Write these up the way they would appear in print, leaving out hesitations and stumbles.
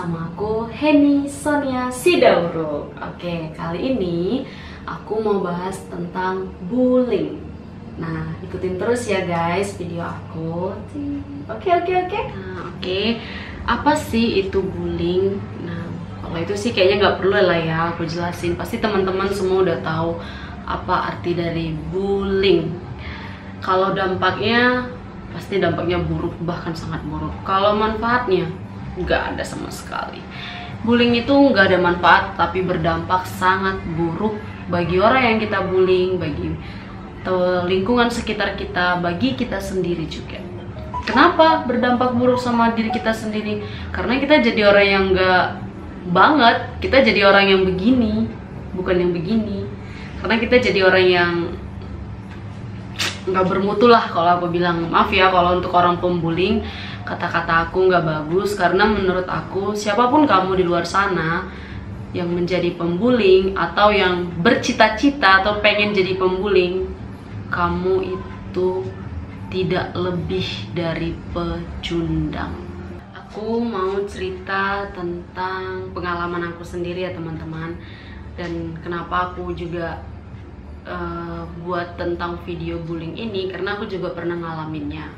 bersama aku Heni Sonia Sidauruk. Oke, kali ini aku mau bahas tentang bullying. Nah, ikutin terus ya guys video aku. Oke. Nah, apa sih itu bullying? Nah, kalau itu sih kayaknya nggak perlu lah ya aku jelasin. Pasti teman-teman semua udah tahu apa arti dari bullying. Kalau dampaknya, pasti dampaknya buruk, bahkan sangat buruk. Kalau manfaatnya, nggak ada sama sekali. Bullying itu nggak ada manfaat, tapi berdampak sangat buruk bagi orang yang kita bullying, bagi lingkungan sekitar kita, bagi kita sendiri juga. Kenapa berdampak buruk sama diri kita sendiri? Karena kita jadi orang yang nggak banget, kita jadi orang yang begini, bukan yang begini. Karena kita jadi orang yang nggak bermutu lah kalau aku bilang. Maaf ya kalau untuk orang pembuling, kata-kata aku nggak bagus, karena menurut aku siapapun kamu di luar sana yang menjadi pembuling atau yang bercita-cita atau pengen jadi pembuling, kamu itu tidak lebih dari pecundang. Aku mau cerita tentang pengalaman aku sendiri ya teman-teman, dan kenapa aku juga buat tentang video bullying ini, karena aku juga pernah ngalaminnya.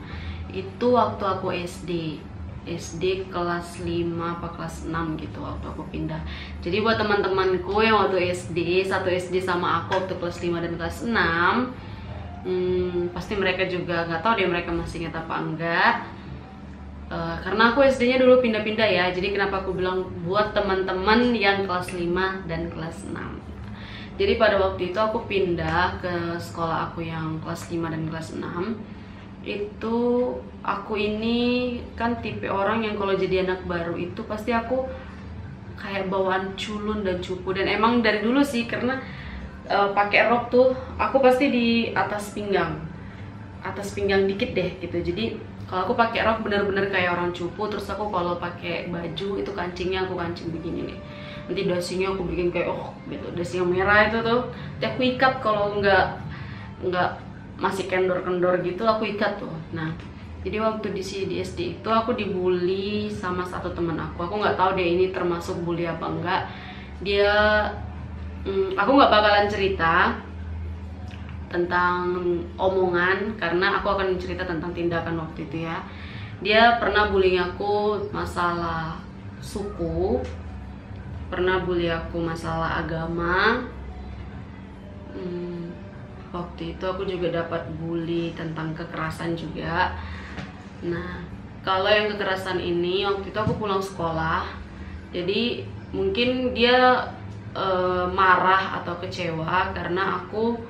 Itu waktu aku SD kelas 5 apa kelas 6 gitu, waktu aku pindah. Jadi buat teman-temanku yang waktu satu SD sama aku waktu kelas 5 dan kelas 6, pasti mereka juga nggak tahu deh mereka masih ingat apa enggak. Karena aku SD-nya dulu pindah-pindah ya, jadi kenapa aku bilang buat teman-teman yang kelas 5 dan kelas 6. Jadi pada waktu itu aku pindah ke sekolah aku yang kelas 5 dan kelas 6. Itu aku ini kan tipe orang yang kalau jadi anak baru itu pasti aku kayak bawaan culun dan cupu. Dan emang dari dulu sih, karena pakai rok tuh aku pasti di atas pinggang dikit deh gitu. Jadi kalau aku pakai rok bener-bener kayak orang cupu. Terus aku kalau pakai baju itu kancingnya aku kancing begini nih. Nanti dasinya aku bikin kayak gitu, dasi yang merah itu tuh. Nanti aku ikat, kalau nggak masih kendor-kendor gitu aku ikat tuh. Nah, jadi waktu di SD itu aku dibully sama satu teman aku. Aku nggak tahu dia ini termasuk bully apa enggak. Dia aku nggak bakalan cerita tentang omongan, karena aku akan cerita tentang tindakan waktu itu ya. Dia pernah bullying aku masalah suku, pernah bully aku masalah agama. Waktu itu aku juga dapat bully tentang kekerasan juga. Nah, kalau yang kekerasan ini waktu itu aku pulang sekolah, jadi mungkin dia marah atau kecewa karena aku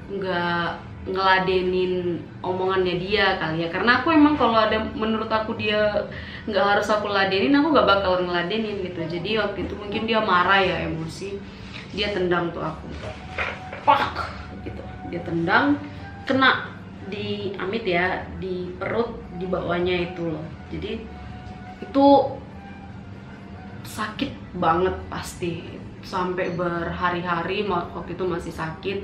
nggak ngeladenin omongannya dia kali ya. Karena aku emang kalau ada, menurut aku dia nggak harus aku ladenin, aku nggak bakal ngeladenin gitu. Jadi waktu itu mungkin dia marah ya, emosi, dia tendang tuh aku, pak gitu. Dia tendang, kena di amit ya, di perut, di bawahnya itu loh. Jadi itu sakit banget pasti, sampai berhari-hari waktu itu masih sakit.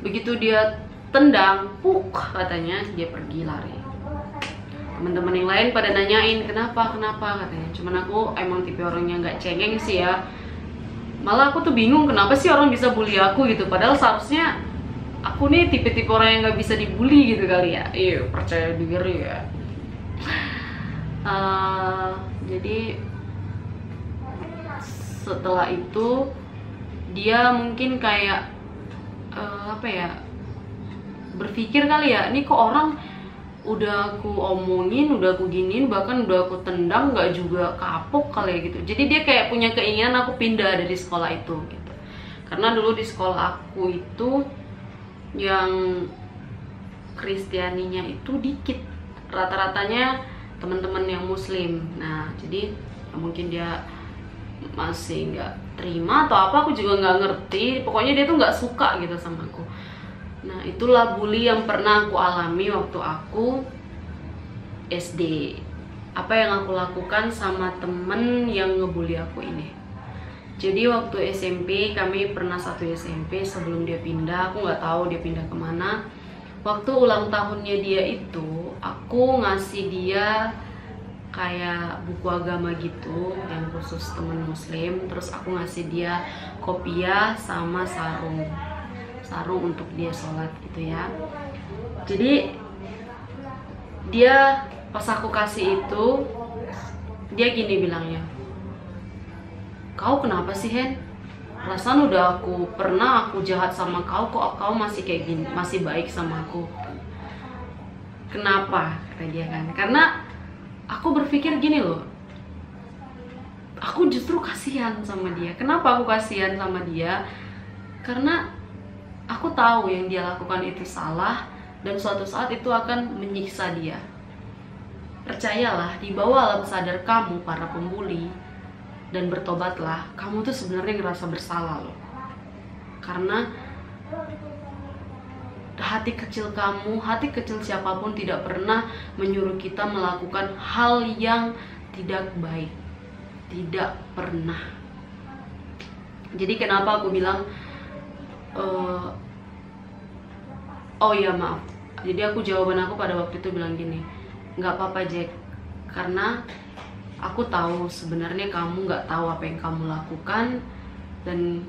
Begitu dia tendang, puk, katanya dia pergi lari. Teman-teman yang lain pada nanyain kenapa katanya. Cuman aku emang tipe orang yang nggak cengeng sih ya. Malah aku tuh bingung kenapa sih orang bisa bully aku gitu. Padahal seharusnya aku nih tipe-tipe orang yang nggak bisa dibully gitu kali ya. Iya, percaya diri ya. Jadi setelah itu dia mungkin kayak berpikir kali ya, ini kok orang udah aku omongin, udah aku giniin, bahkan udah aku tendang nggak juga kapok kali ya gitu. Jadi dia kayak punya keinginan aku pindah dari sekolah itu gitu. Karena dulu di sekolah aku itu yang Kristianinya itu dikit, rata-ratanya teman-teman yang muslim. Nah, jadi mungkin dia masih nggak terima atau apa, aku juga nggak ngerti. Pokoknya dia tuh nggak suka gitu sama aku. Nah, itulah bully yang pernah aku alami waktu aku SD. Apa yang aku lakukan sama temen yang ngebully aku ini. Jadi waktu SMP, kami pernah satu SMP sebelum dia pindah. Aku nggak tahu dia pindah kemana. Waktu ulang tahunnya dia itu, aku ngasih dia kayak buku agama gitu yang khusus temen muslim. Terus aku ngasih dia kopiah sama sarung untuk dia sholat gitu ya. Jadi dia pas aku kasih itu, dia gini bilangnya, "Kau kenapa sih, Hen? Perasaan udah aku jahat sama kau, kok kau masih kayak gini, masih baik sama aku?" Kenapa? Kata dia kan. Karena aku berpikir gini loh, aku justru kasihan sama dia. Kenapa aku kasihan sama dia? Karena aku tahu yang dia lakukan itu salah, dan suatu saat itu akan menyiksa dia. Percayalah, di bawah alam sadar kamu para pembuli, dan bertobatlah, kamu tuh sebenarnya ngerasa bersalah loh. Karena hati kecil kamu, hati kecil siapapun tidak pernah menyuruh kita melakukan hal yang tidak baik. Tidak pernah. Jadi kenapa aku bilang oh ya maaf. Jadi jawaban aku pada waktu itu bilang gini, nggak apa-apa Jack, karena aku tahu sebenarnya kamu nggak tahu apa yang kamu lakukan, dan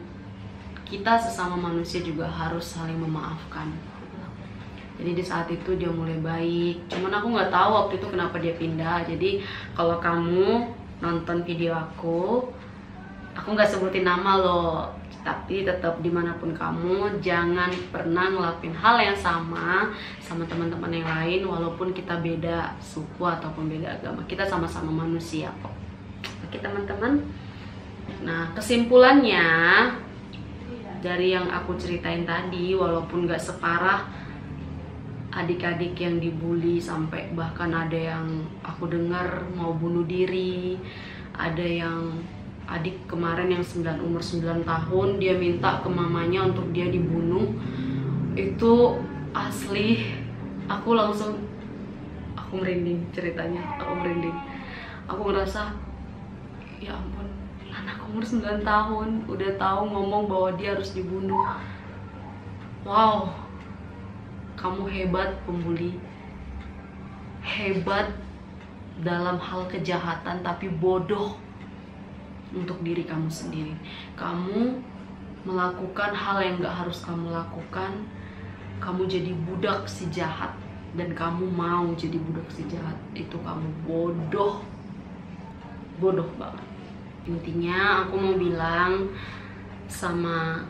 kita sesama manusia juga harus saling memaafkan. Jadi di saat itu dia mulai baik. Cuman aku nggak tahu waktu itu kenapa dia pindah. Jadi kalau kamu nonton video aku nggak sebutin nama loh. Tapi tetap dimanapun kamu, jangan pernah ngelakuin hal yang sama teman-teman yang lain, walaupun kita beda suku ataupun beda agama. Kita sama-sama manusia kok. Oke teman-teman. Nah kesimpulannya dari yang aku ceritain tadi, walaupun gak separah adik-adik yang dibully sampai bahkan ada yang aku dengar mau bunuh diri, ada yang adik kemarin yang umur 9 tahun dia minta ke mamanya untuk dia dibunuh. Itu asli aku merinding ceritanya, aku merinding. Aku ngerasa ya ampun, anak umur 9 tahun udah tahu ngomong bahwa dia harus dibunuh. Wow, kamu hebat pembuli, hebat dalam hal kejahatan tapi bodoh untuk diri kamu sendiri. Kamu melakukan hal yang gak harus kamu lakukan. Kamu jadi budak si jahat, dan kamu mau jadi budak si jahat. Itu kamu bodoh, bodoh banget. Intinya aku mau bilang sama,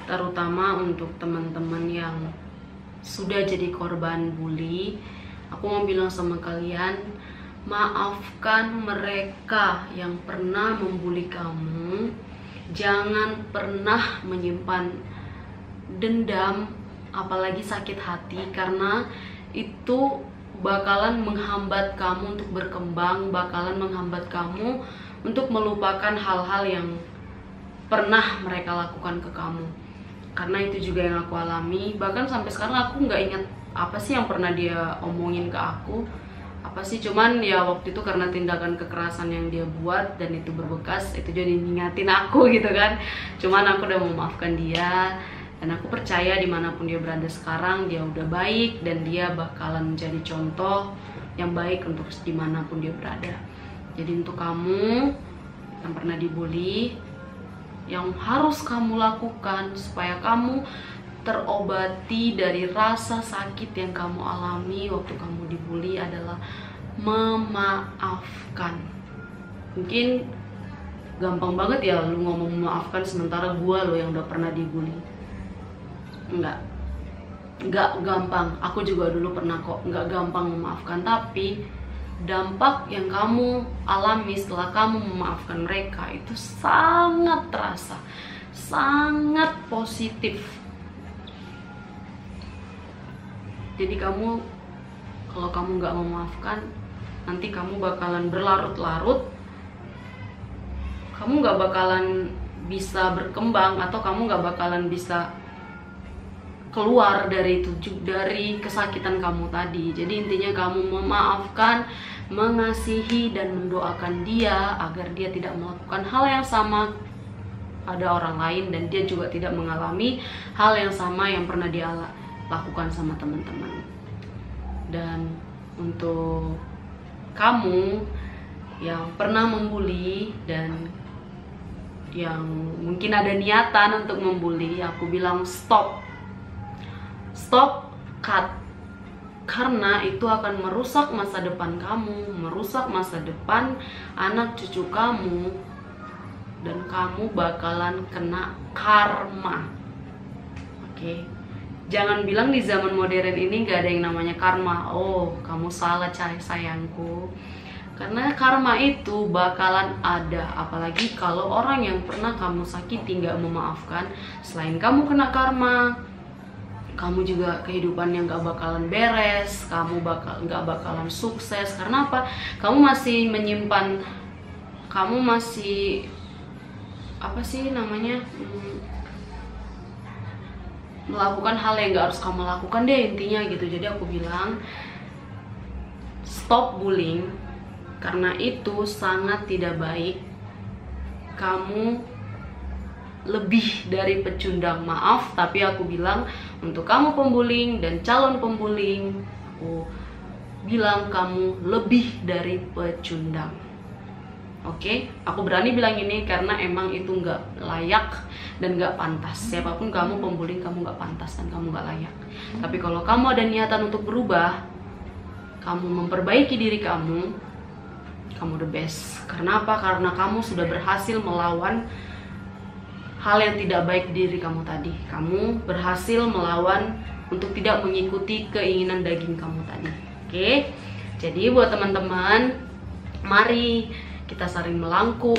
terutama untuk teman-teman yang sudah jadi korban bully, aku mau bilang sama kalian, maafkan mereka yang pernah membuli kamu. Jangan pernah menyimpan dendam, apalagi sakit hati, karena itu bakalan menghambat kamu untuk berkembang, bakalan menghambat kamu untuk melupakan hal-hal yang pernah mereka lakukan ke kamu. Karena itu juga yang aku alami. Bahkan sampai sekarang aku nggak ingat apa sih yang pernah dia omongin ke aku, apa sih, cuman ya waktu itu karena tindakan kekerasan yang dia buat dan itu berbekas, itu jadi ngingatin aku gitu kan. Cuman aku udah memaafkan dia, dan aku percaya dimanapun dia berada sekarang, dia udah baik dan dia bakalan menjadi contoh yang baik untuk dimanapun dia berada. Jadi untuk kamu yang pernah dibully, yang harus kamu lakukan supaya kamu terobati dari rasa sakit yang kamu alami waktu kamu dibully adalah memaafkan. Mungkin gampang banget ya lu ngomong memaafkan, sementara gua lo yang udah pernah dibully. Enggak gampang. Aku juga dulu pernah kok. Enggak gampang memaafkan, tapi dampak yang kamu alami setelah kamu memaafkan mereka itu sangat terasa, sangat positif. Jadi kamu, kalau kamu nggak memaafkan, nanti kamu bakalan berlarut-larut, kamu nggak bakalan bisa berkembang, atau kamu nggak bakalan bisa keluar dari kesakitan kamu tadi. Jadi intinya kamu memaafkan, mengasihi, dan mendoakan dia agar dia tidak melakukan hal yang sama pada orang lain, dan dia juga tidak mengalami hal yang sama yang pernah dia lakukan sama teman-teman. Dan untuk kamu yang pernah membuli dan yang mungkin ada niatan untuk membuli, aku bilang stop, cut. Karena itu akan merusak masa depan kamu, merusak masa depan anak cucu kamu, dan kamu bakalan kena karma. Oke? Jangan bilang di zaman modern ini gak ada yang namanya karma. Oh, kamu salah sayangku. Karena karma itu bakalan ada. Apalagi kalau orang yang pernah kamu sakiti gak memaafkan, selain kamu kena karma, kamu juga kehidupan yang gak bakalan beres, kamu gak bakalan sukses. Karena apa? Kamu masih menyimpan, kamu masih melakukan hal yang gak harus kamu lakukan deh, intinya gitu. Jadi aku bilang stop bullying, karena itu sangat tidak baik. Kamu lebih dari pecundang, maaf, tapi aku bilang untuk kamu pembuling dan calon pembuling, aku bilang kamu lebih dari pecundang. Oke, aku berani bilang ini karena emang itu nggak layak dan nggak pantas. Siapapun kamu pembuling, kamu nggak pantas dan kamu nggak layak. Tapi kalau kamu ada niatan untuk berubah, kamu memperbaiki diri kamu the best. Karena apa? Karena kamu sudah berhasil melawan hal yang tidak baik di diri kamu tadi. Kamu berhasil melawan untuk tidak mengikuti keinginan daging kamu tadi. Oke? Jadi buat teman-teman, mari kita saling merangkul,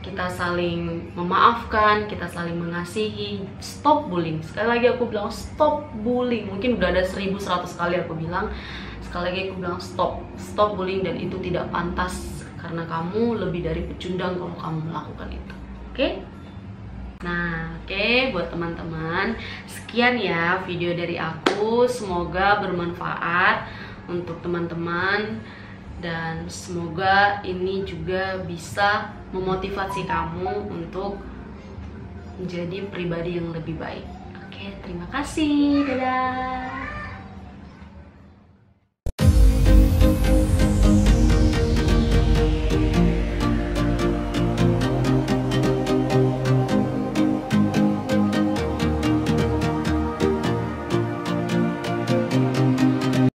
kita saling memaafkan, kita saling mengasihi. Stop bullying. Sekali lagi aku bilang stop bullying. Mungkin udah ada 1100 kali aku bilang. Sekali lagi aku bilang stop bullying, dan itu tidak pantas karena kamu lebih dari pecundang kalau kamu melakukan itu. Oke? Nah, oke, buat teman-teman, sekian ya video dari aku. Semoga bermanfaat untuk teman-teman, dan semoga ini juga bisa memotivasi kamu untuk menjadi pribadi yang lebih baik. Oke, terima kasih. Dadah.